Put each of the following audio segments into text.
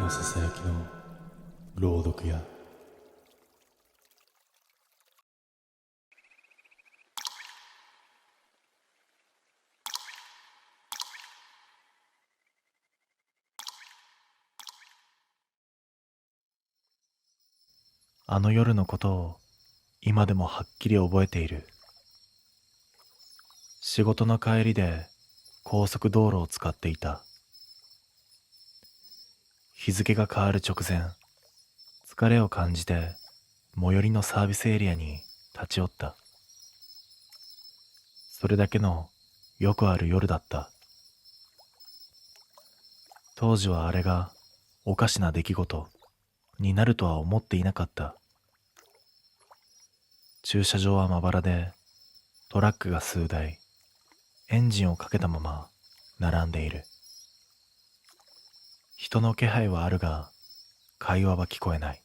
のささやきの朗読やあの夜のことを今でもはっきり覚えている。仕事の帰りで高速道路を使っていた。日付が変わる直前、疲れを感じて最寄りのサービスエリアに立ち寄った。それだけのよくある夜だった。当時はあれがおかしな出来事になるとは思っていなかった。駐車場はまばらで、トラックが数台、エンジンをかけたまま並んでいる。人の気配はあるが、会話は聞こえない。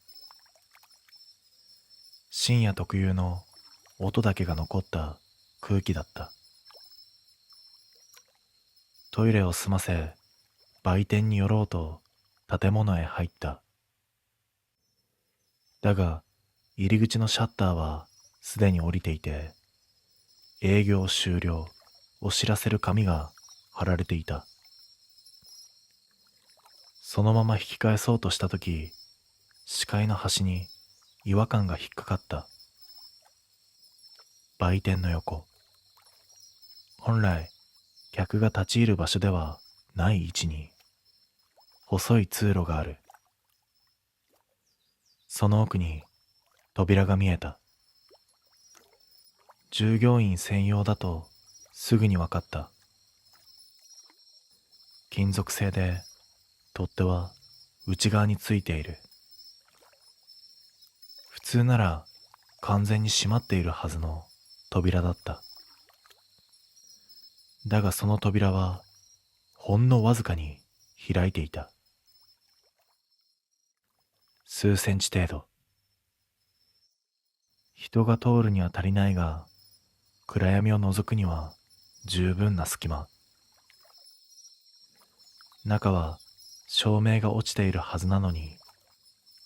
深夜特有の音だけが残った空気だった。トイレを済ませ、売店に寄ろうと建物へ入った。だが、入り口のシャッターはすでに降りていて、営業終了を知らせる紙が貼られていた。そのまま引き返そうとしたとき、視界の端に違和感が引っかかった。売店の横。本来、客が立ち入る場所ではない位置に、細い通路がある。その奥に扉が見えた。従業員専用だとすぐに分かった。金属製で、取っ手は内側についている。普通なら完全に閉まっているはずの扉だった。だがその扉はほんのわずかに開いていた。数センチ程度。人が通るには足りないが、暗闇を覗くには十分な隙間。中は照明が落ちているはずなのに、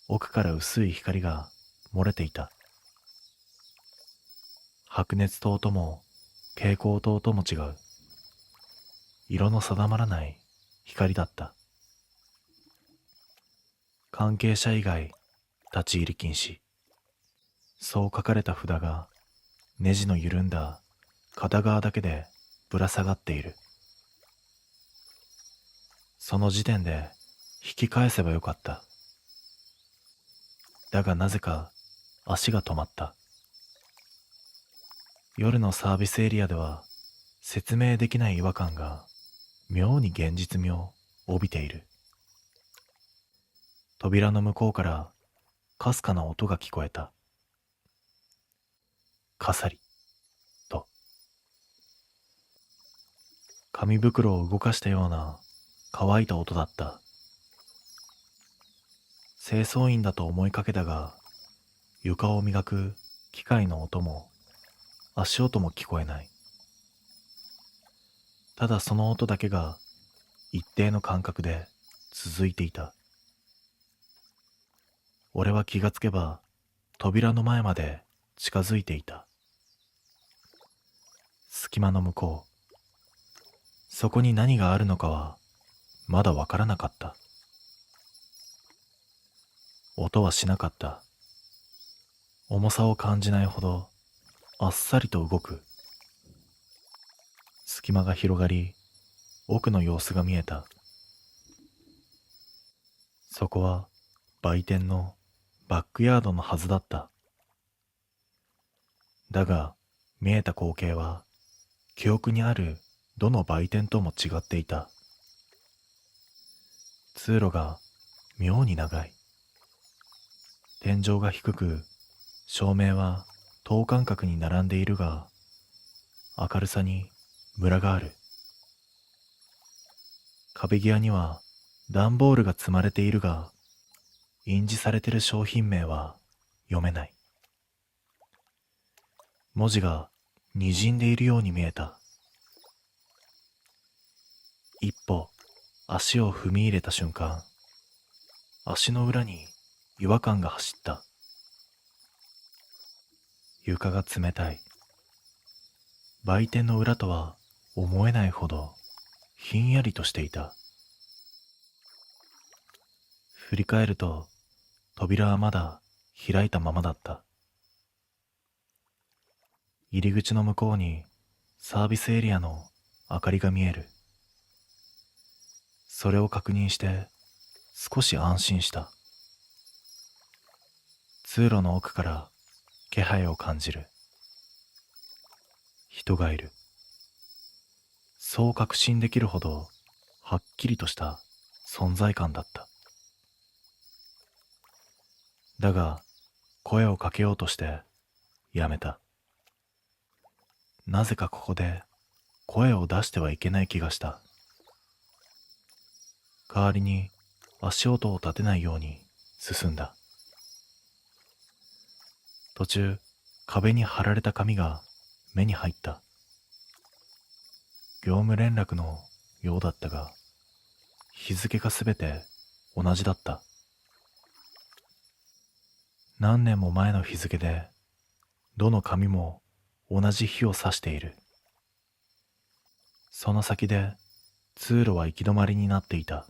奥から薄い光が漏れていた。白熱灯とも蛍光灯とも違う、色の定まらない光だった。関係者以外立ち入り禁止。そう書かれた札がネジの緩んだ片側だけでぶら下がっている。その時点で引き返せばよかった。だがなぜか足が止まった。夜のサービスエリアでは説明できない違和感が妙に現実味を帯びている。扉の向こうからかすかな音が聞こえた。カサリと。紙袋を動かしたような乾いた音だった。清掃員だと思いかけたが、床を磨く機械の音も足音も聞こえない。ただその音だけが一定の間隔で続いていた。俺は気がつけば扉の前まで近づいていた。隙間の向こう、そこに何があるのかはまだわからなかった。音はしなかった。重さを感じないほどあっさりと動く。隙間が広がり、奥の様子が見えた。そこは売店のバックヤードのはずだった。だが見えた光景は記憶にあるどの売店とも違っていた。通路が妙に長い。天井が低く、照明は等間隔に並んでいるが、明るさにムラがある。壁際には段ボールが積まれているが、印字されている商品名は読めない。文字が滲んでいるように見えた。一歩足を踏み入れた瞬間、足の裏に違和感が走った。床が冷たい。売店の裏とは思えないほどひんやりとしていた。振り返ると扉はまだ開いたままだった。入り口の向こうにサービスエリアの明かりが見える。それを確認して少し安心した。通路の奥から気配を感じる。人がいる。そう確信できるほどはっきりとした存在感だった。だが声をかけようとしてやめた。なぜかここで声を出してはいけない気がした。代わりに足音を立てないように進んだ。途中、壁に貼られた紙が目に入った。業務連絡のようだったが、日付がすべて同じだった。何年も前の日付で、どの紙も同じ日を指している。その先で通路は行き止まりになっていた。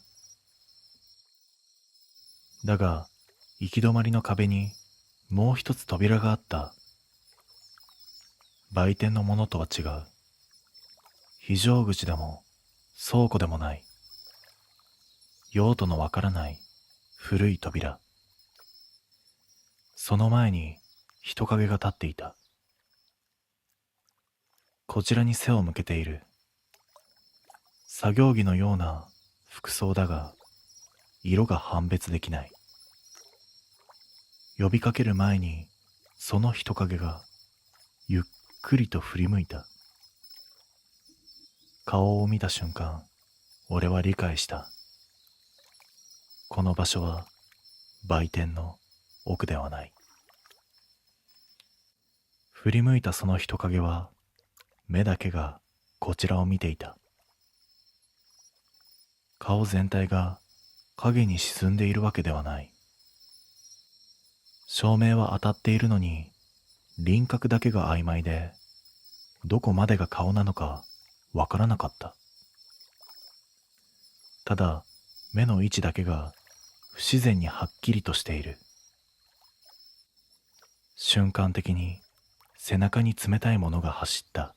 だが、行き止まりの壁にもう一つ扉があった。売店のものとは違う。非常口でも倉庫でもない。用途のわからない古い扉。その前に人影が立っていた。こちらに背を向けている。作業着のような服装だが、色が判別できない。呼びかける前にその人影がゆっくりと振り向いた。顔を見た瞬間、俺は理解した。この場所は売店の奥ではない。振り向いたその人影は目だけがこちらを見ていた。顔全体が影に沈んでいるわけではない。照明は当たっているのに輪郭だけが曖昧で、どこまでが顔なのかわからなかった。ただ目の位置だけが不自然にはっきりとしている。瞬間的に背中に冷たいものが走った。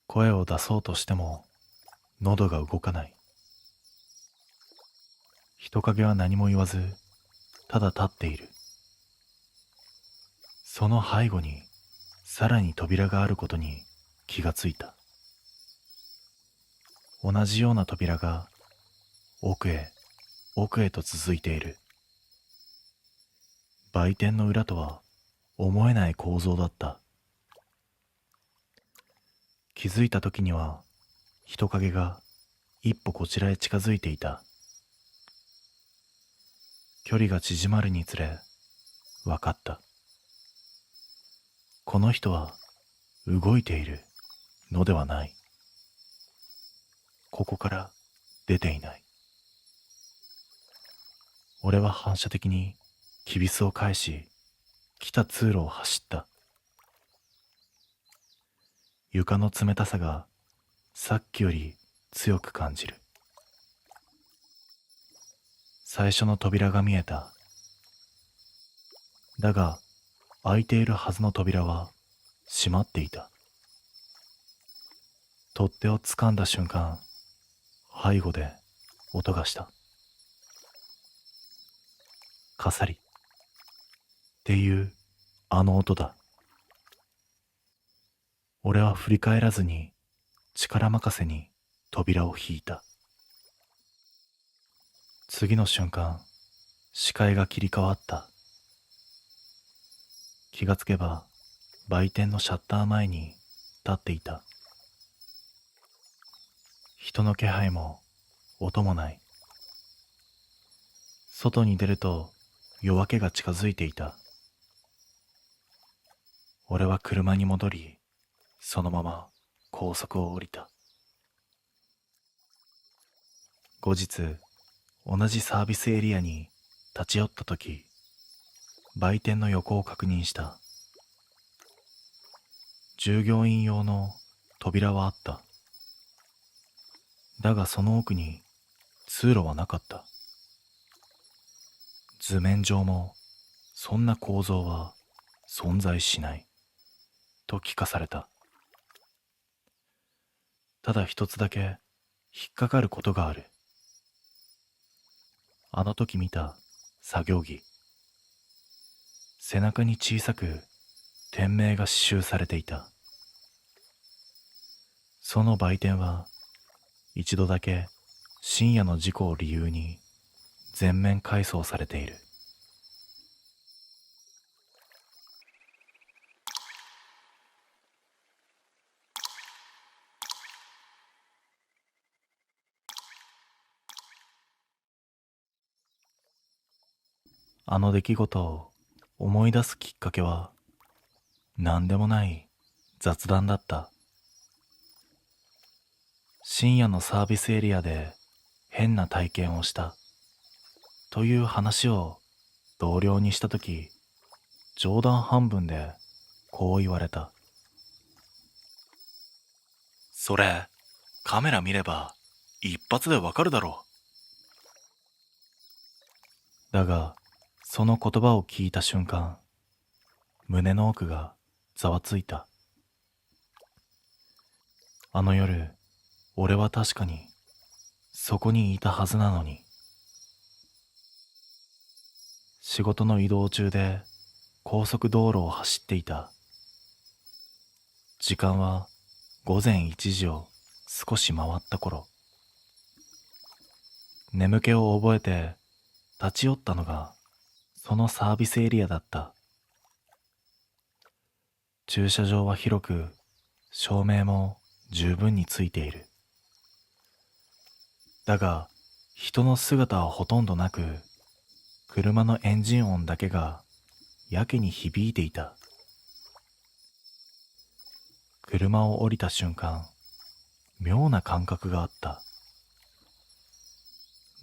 声を出そうとしても喉が動かない。人影は何も言わず、ただ立っている。その背後にさらに扉があることに気がついた。同じような扉が奥へ奥へと続いている。売店の裏とは思えない構造だった。気づいた時には人影が一歩こちらへ近づいていた。距離が縮まるにつれ分かった。この人は動いているのではない。ここから出ていない。俺は反射的にきびすを返し、来た通路を走った。床の冷たさがさっきより強く感じる。最初の扉が見えた。だが開いているはずの扉は閉まっていた。取っ手を掴んだ瞬間、背後で音がした。カサリっていうあの音だ。俺は振り返らずに力任せに扉を引いた。次の瞬間、視界が切り替わった。気がつけば売店のシャッター前に立っていた。人の気配も音もない。外に出ると夜明けが近づいていた。俺は車に戻り、そのまま高速を降りた。後日同じサービスエリアに立ち寄ったとき、売店の横を確認した。従業員用の扉はあった。だがその奥に通路はなかった。図面上もそんな構造は存在しないと聞かされた。ただ一つだけ引っかかることがある。あの時見た作業着。背中に小さく店名が刺繍されていた。その売店は一度だけ深夜の事故を理由に全面改装されている。あの出来事を思い出すきっかけは何でもない雑談だった。深夜のサービスエリアで変な体験をしたという話を同僚にしたとき、冗談半分でこう言われた。それ、カメラ見れば一発でわかるだろう。だが、その言葉を聞いた瞬間、胸の奥がざわついた。あの夜、俺は確かにそこにいたはずなのに。仕事の移動中で高速道路を走っていた。時間は午前1時を少し回った頃。眠気を覚えて立ち寄ったのがそのサービスエリアだった。駐車場は広く、照明も十分についている。だが、人の姿はほとんどなく、車のエンジン音だけがやけに響いていた。車を降りた瞬間、妙な感覚があった。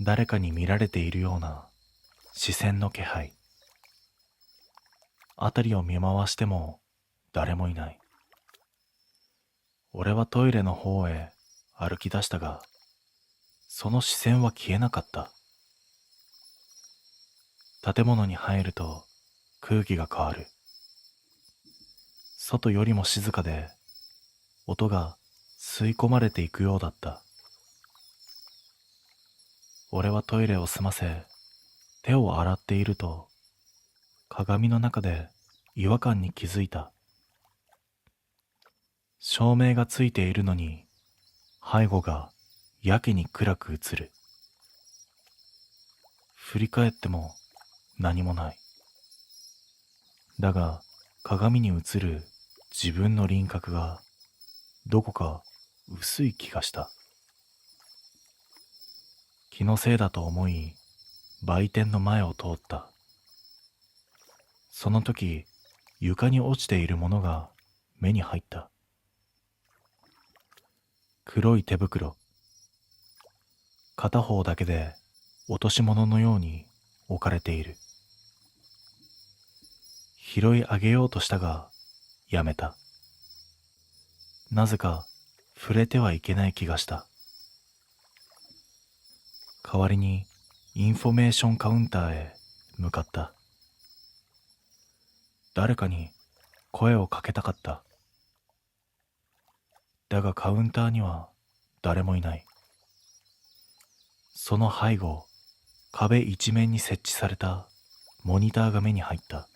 誰かに見られているような視線の気配。辺りを見回しても誰もいない。俺はトイレの方へ歩き出したが、その視線は消えなかった。建物に入ると空気が変わる。外よりも静かで、音が吸い込まれていくようだった。俺はトイレを済ませ、手を洗っていると、鏡の中で違和感に気づいた。照明がついているのに、背後がやけに暗く映る。振り返っても何もない。だが、鏡に映る自分の輪郭が、どこか薄い気がした。気のせいだと思い、売店の前を通った。その時、床に落ちているものが目に入った。黒い手袋。片方だけで落とし物のように置かれている。拾い上げようとしたが、やめた。なぜか触れてはいけない気がした。代わりにインフォメーションカウンターへ向かった。誰かに声をかけたかった。だがカウンターには誰もいない。その背後、壁一面に設置されたモニターが目に入った。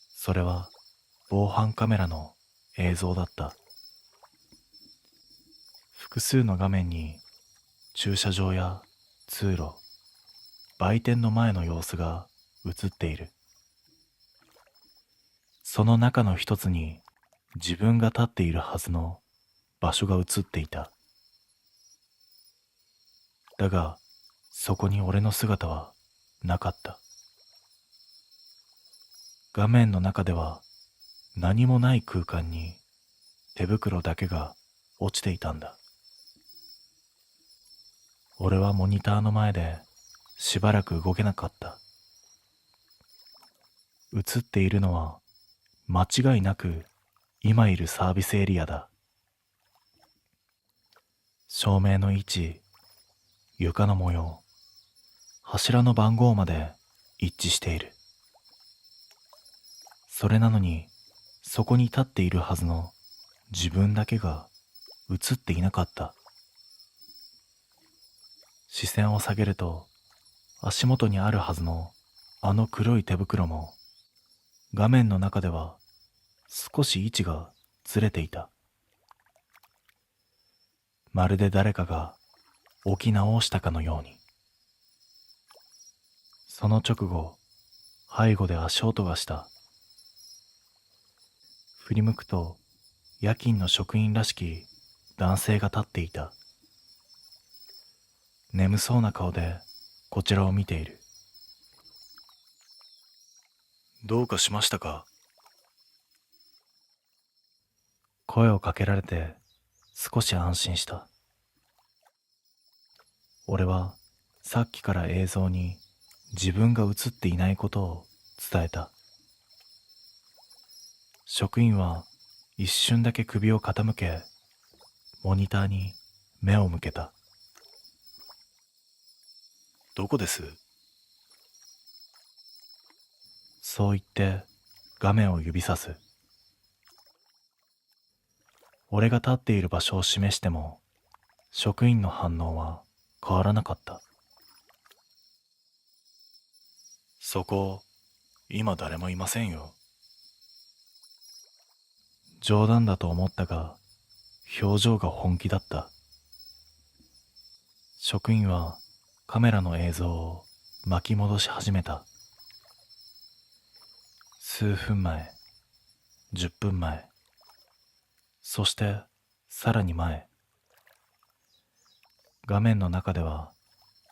それは防犯カメラの映像だった。複数の画面に駐車場や通路、売店の前の様子が映っている。その中の一つに自分が立っているはずの場所が映っていた。だが、そこに俺の姿はなかった。画面の中では何もない空間に手袋だけが落ちていたんだ。俺はモニターの前でしばらく動けなかった。映っているのは間違いなく今いるサービスエリアだ。照明の位置、床の模様、柱の番号まで一致している。それなのにそこに立っているはずの自分だけが映っていなかった。視線を下げると足元にあるはずのあの黒い手袋も画面の中では少し位置がずれていた。まるで誰かが置き直したかのように。その直後、背後で足音がした。振り向くと夜勤の職員らしき男性が立っていた。眠そうな顔でこちらを見ている。どうかしましたか？声をかけられて少し安心した。俺はさっきから映像に自分が映っていないことを伝えた。職員は一瞬だけ首を傾け、モニターに目を向けた。どこです？そう言って画面を指さす。俺が立っている場所を示しても職員の反応は変わらなかった。そこ、今誰もいませんよ。冗談だと思ったが、表情が本気だった。職員はカメラの映像を巻き戻し始めた。数分前、10分前、そしてさらに前。画面の中では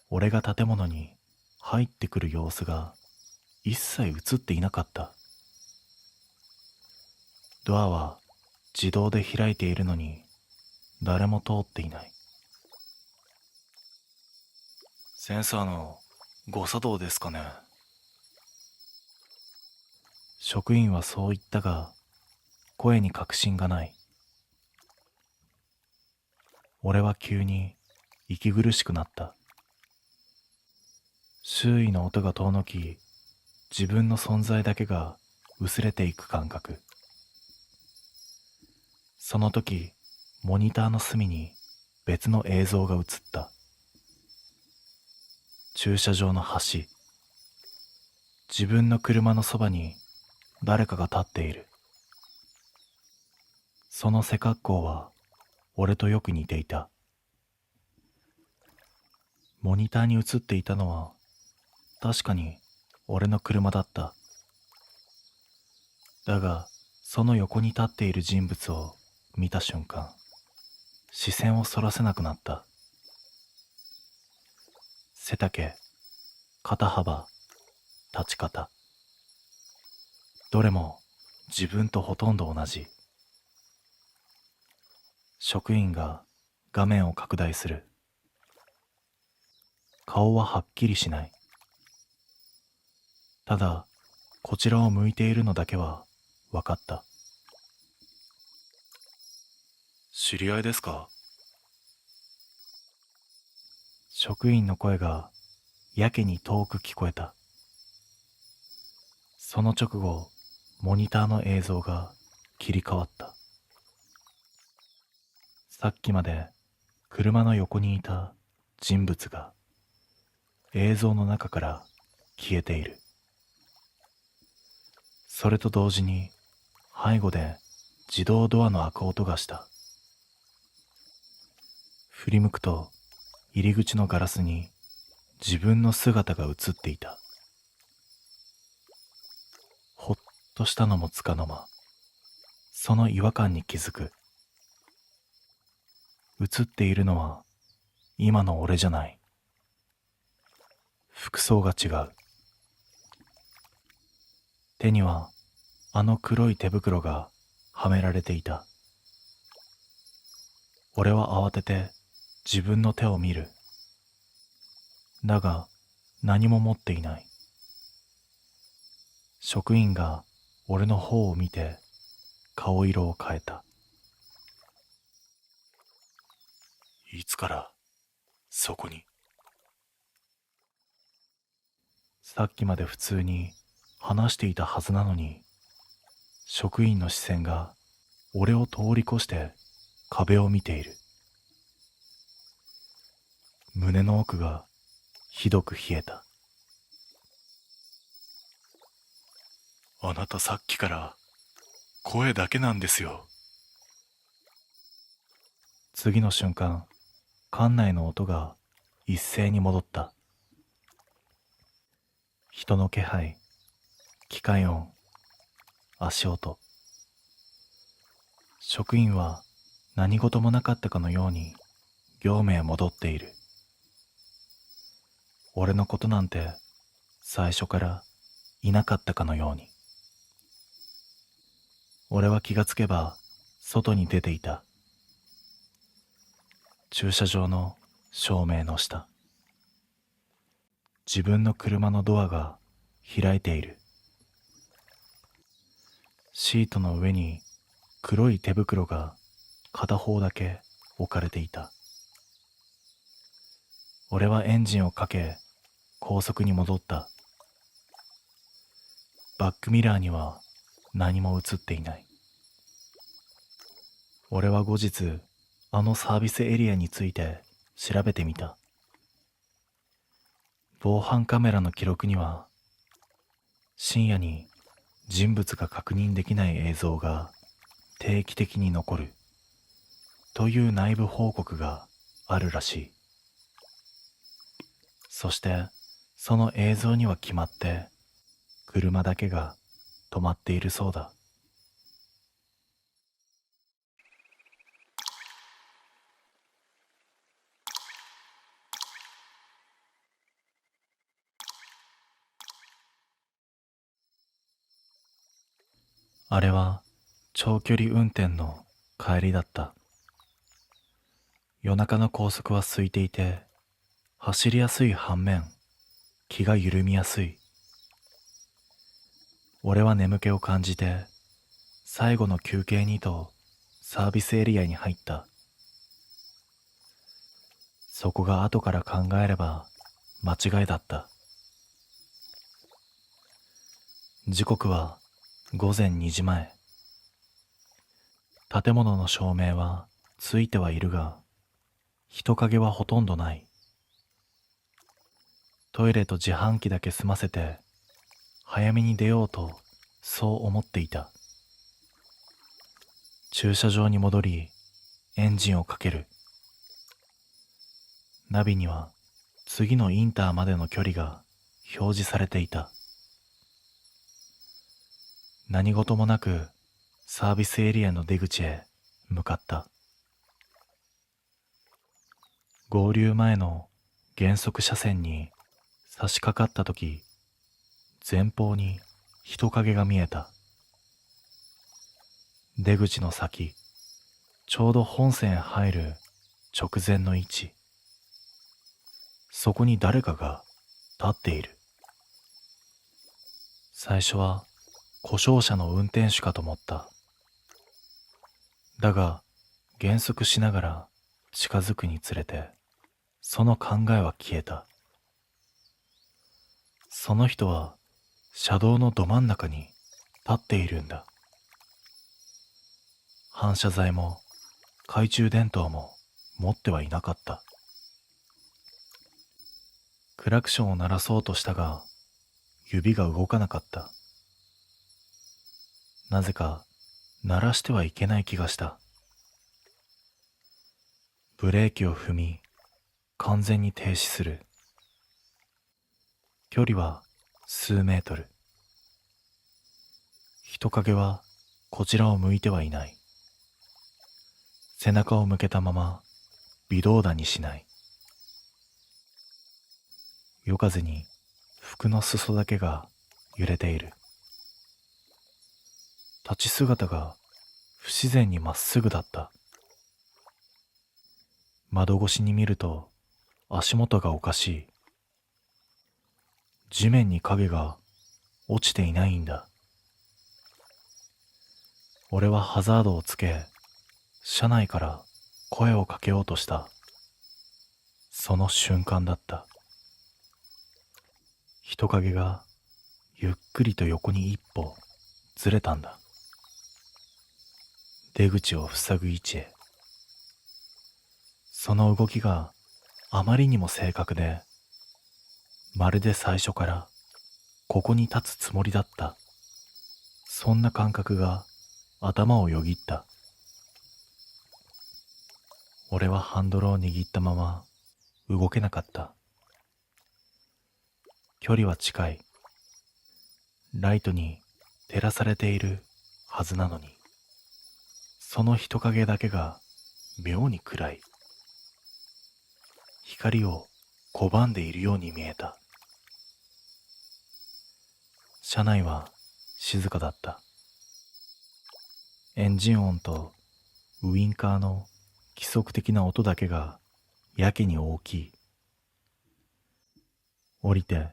俺が建物に入ってくる様子が一切映っていなかった。ドアは自動で開いているのに誰も通っていない。センサーの誤作動ですかね。職員はそう言ったが声に確信がない。俺は急に息苦しくなった。周囲の音が遠のき、自分の存在だけが薄れていく感覚。その時、モニターの隅に別の映像が映った。駐車場の端。自分の車のそばに誰かが立っている。その背格好は俺とよく似ていた。モニターに映っていたのは確かに俺の車だった。だがその横に立っている人物を見た瞬間、視線をそらせなくなった。背丈、肩幅、立ち方、どれも自分とほとんど同じ。職員が画面を拡大する。顔ははっきりしない。ただこちらを向いているのだけは分かった。知り合いですか？職員の声がやけに遠く聞こえた。その直後、モニターの映像が切り替わった。さっきまで車の横にいた人物が映像の中から消えている。それと同時に背後で自動ドアの開く音がした。振り向くと入り口のガラスに自分の姿が映っていた。ほっとしたのもつかの間、その違和感に気づく。映っているのは今の俺じゃない。服装が違う。手にはあの黒い手袋がはめられていた。俺は慌てて自分の手を見る。だが何も持っていない。職員が俺の方を見て顔色を変えた。いつからそこに？さっきまで普通に話していたはずなのに、職員の視線が俺を通り越して壁を見ている。胸の奥がひどく冷えた。あなたさっきから声だけなんですよ。次の瞬間、館内の音が一斉に戻った。人の気配、機械音、足音。職員は何事もなかったかのように業務へ戻っている。俺のことなんて最初からいなかったかのように。俺は気がつけば外に出ていた。駐車場の照明の下。自分の車のドアが開いている。シートの上に黒い手袋が片方だけ置かれていた。俺はエンジンをかけ高速に戻った。バックミラーには何も映っていない。俺は後日あのサービスエリアについて調べてみた。防犯カメラの記録には深夜に人物が確認できない映像が定期的に残るという内部報告があるらしい。そしてその映像には決まって車だけが止まっているそうだ。あれは長距離運転の帰りだった。夜中の高速は空いていて、走りやすい反面気が緩みやすい。俺は眠気を感じて最後の休憩にとサービスエリアに入った。そこが後から考えれば間違いだった。時刻は午前2時前。建物の照明はついてはいるが、人影はほとんどない。トイレと自販機だけ済ませて早めに出ようとそう思っていた。駐車場に戻りエンジンをかける。ナビには次のインターまでの距離が表示されていた。何事もなくサービスエリアの出口へ向かった。合流前の減速車線に差し掛かったとき、前方に人影が見えた。出口の先、ちょうど本線へ入る直前の位置。そこに誰かが立っている。最初は故障車の運転手かと思った。だが減速しながら近づくにつれてその考えは消えた。その人は車道のど真ん中に立っているんだ。反射材も懐中電灯も持ってはいなかった。クラクションを鳴らそうとしたが指が動かなかった。なぜか鳴らしてはいけない気がした。ブレーキを踏み完全に停止する。距離は数メートル。人影はこちらを向いてはいない。背中を向けたまま微動だにしない。夜風に服の裾だけが揺れている。立ち姿が不自然にまっすぐだった。窓越しに見ると足元がおかしい。地面に影が落ちていないんだ。俺はハザードをつけ、車内から声をかけようとした。その瞬間だった。人影がゆっくりと横に一歩ずれたんだ。出口を塞ぐ位置へ。その動きがあまりにも正確で、まるで最初からここに立つつもりだった。そんな感覚が頭をよぎった。俺はハンドルを握ったまま動けなかった。距離は近い。ライトに照らされているはずなのに、その人影だけが妙に暗い。光を拒んでいるように見えた。車内は静かだった。エンジン音とウインカーの規則的な音だけがやけに大きい。降りて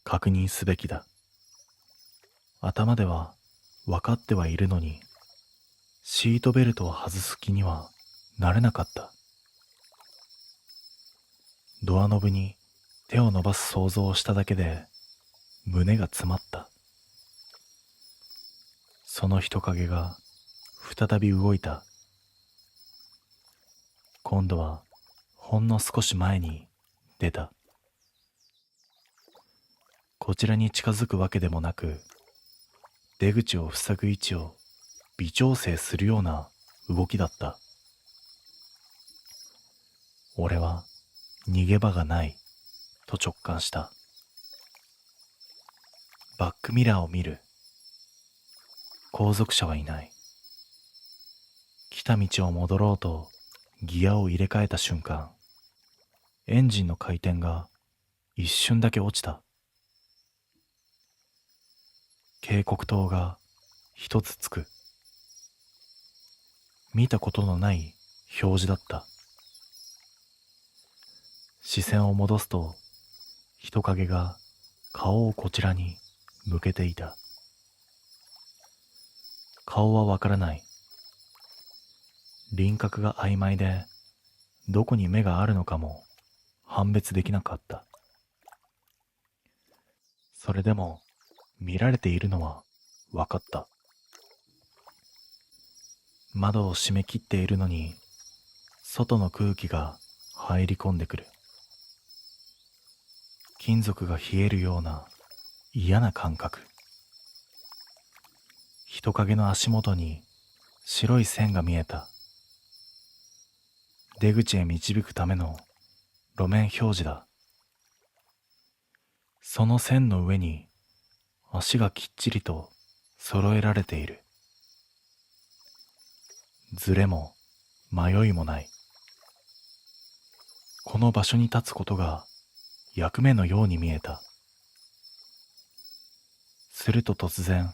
確認すべきだ。頭では分かってはいるのに、シートベルトを外す気にはなれなかった。ドアノブに手を伸ばす想像をしただけで胸が詰まった。その人影が再び動いた。今度はほんの少し前に出た。こちらに近づくわけでもなく、出口を塞ぐ位置を微調整するような動きだった。俺は逃げ場がないと直感した。バックミラーを見る。後続車はいない。来た道を戻ろうとギアを入れ替えた瞬間、エンジンの回転が一瞬だけ落ちた。警告灯が一つつく。見たことのない表示だった。視線を戻すと、人影が顔をこちらに向けていた。顔はわからない。輪郭が曖昧で、どこに目があるのかも判別できなかった。それでも見られているのはわかった。窓を閉め切っているのに、外の空気が入り込んでくる。金属が冷えるような嫌な感覚。人影の足元に白い線が見えた。出口へ導くための路面表示だ。その線の上に足がきっちりと揃えられている。ずれも迷いもない。この場所に立つことが役目のように見えた。すると突然、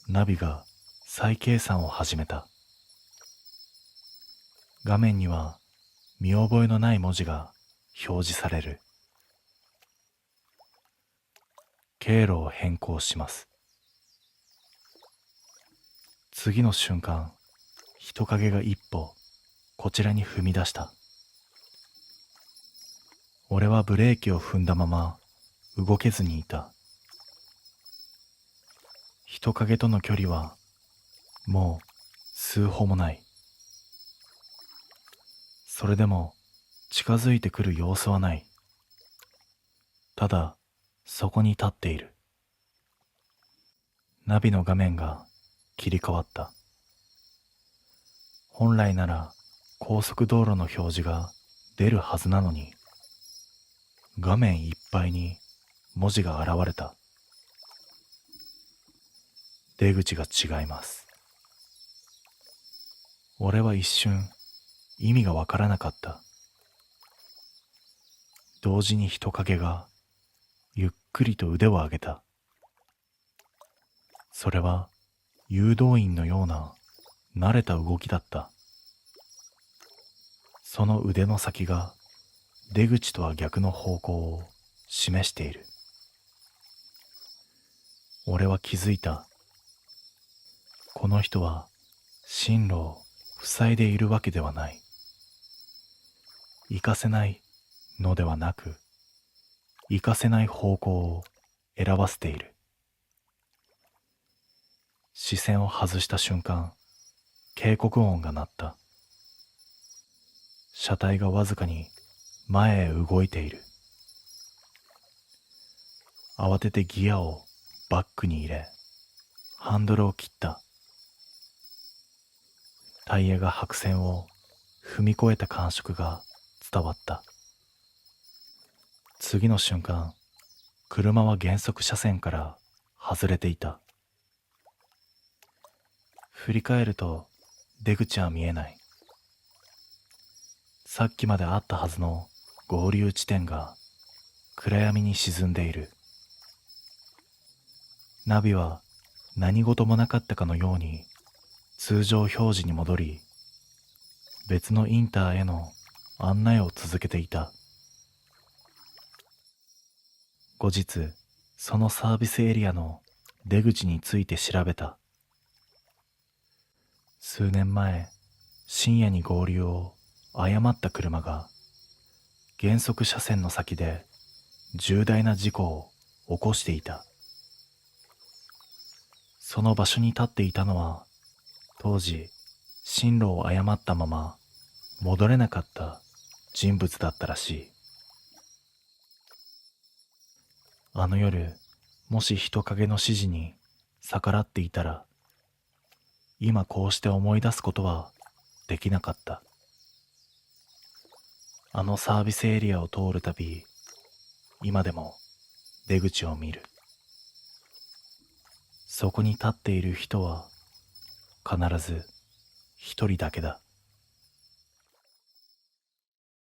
ナビが再計算を始めた。画面には見覚えのない文字が表示される。経路を変更します。次の瞬間、人影が一歩こちらに踏み出した。俺はブレーキを踏んだまま動けずにいた。人影との距離はもう数歩もない。それでも近づいてくる様子はない。ただそこに立っている。ナビの画面が切り替わった。本来なら高速道路の表示が出るはずなのに、画面いっぱいに文字が現れた。出口が違います。俺は一瞬意味がわからなかった。同時に人影がゆっくりと腕を上げた。それは誘導員のような慣れた動きだった。その腕の先が出口とは逆の方向を示している。俺は気づいた。この人は進路を塞いでいるわけではない。行かせないのではなく、行かせない方向を選ばせている。視線を外した瞬間、警告音が鳴った。車体がわずかに前へ動いている。慌ててギアをバックに入れ、ハンドルを切った。タイヤが白線を踏み越えた感触が伝わった。次の瞬間、車は減速車線から外れていた。振り返ると出口は見えない。さっきまであったはずの合流地点が暗闇に沈んでいる。ナビは何事もなかったかのように通常表示に戻り、別のインターへの案内を続けていた。後日、そのサービスエリアの出口について調べた。数年前、深夜に合流を誤った車が減速車線の先で重大な事故を起こしていた。その場所に立っていたのは、当時進路を誤ったまま戻れなかった人物だったらしい。あの夜、もし人影の指示に逆らっていたら、今こうして思い出すことはできなかった。あのサービスエリアを通るたび、今でも出口を見る。そこに立っている人は必ず一人だけだ。